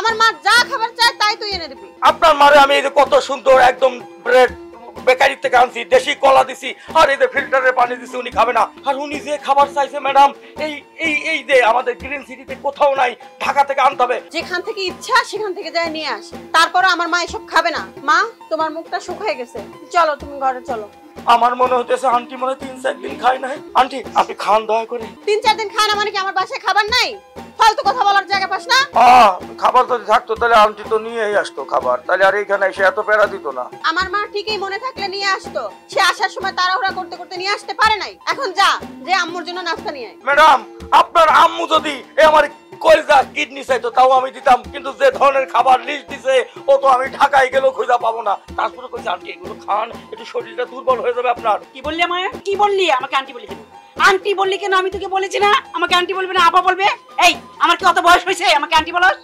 আমার মা যা খাবার চায় তাই তুই এনে দিবি। আপনার মারে আমি এই যে কত সুন্দর একদম ব্রেড বেকারি থেকে আনছি, দেশি কলা দিছি, আর এই যে ফিল্টারের পানি দিছি, উনি খাবে না। আর উনি যে খাবার চাইছে ম্যাডাম, এই এই এই যে আমাদের গ্রিন সিটিতে কোথাও নাই, ঢাকা থেকে আনতে হবে। যেখান থেকে ইচ্ছা সেখান থেকে যায় নিয়ে আস। তারপরে আমার মা এসব খাবে না। মা, তোমার মুখটা শুকিয়ে গেছে, চলো তুমি ঘরে চলো। আমার মনে হতেছে আন্টি মনে 3-4 দিন খায় নাই। আন্টি আপনি খান দয়া করে। 3-4 দিন খায় না মানে কি আমার বাসায় খাবার নাই? ফালতু কথা বলার জায়গা পাস না? খাবার যদি থাকতো তাহলে আন্টি তো নিয়েই আসতো খাবার, তাহলে আর এইখানে এসে এত প্যারা দিত না। আমার মা ঠিকই মনে থাকলে নিয়ে আসতো, সে আসার সময় তাড়াহুড়া করতে করতে নিয়ে আসতে পারে নাই। এখন যা, যে আম্মুর জন্য নাস্তা নিয়ে আয়। ম্যাডাম আপনার আম্মু যদি আমার কলজা কিডনি চাইতো তাও আমি দিতাম, কিন্তু যে ধরনের খাবার লিস্ট দিছে ও তো আমি ঢাকায় গেলেও খুঁজে পাবো না। তারপরে কইছে আন্টি এগুলো খান, একটু শরীরটা দুর্বল হয়ে যাবে আপনার। কি বললি আমায়? কি বললি? আমাকে আন্টি বলি কেন? আন্টি বললি কেন? আমি তোকে বলেছি না আমাকে আন্টি বলবে না আপা বলবে? এই আমার কি অত বয়স হয়েছে আমাকে আন্টি বলস?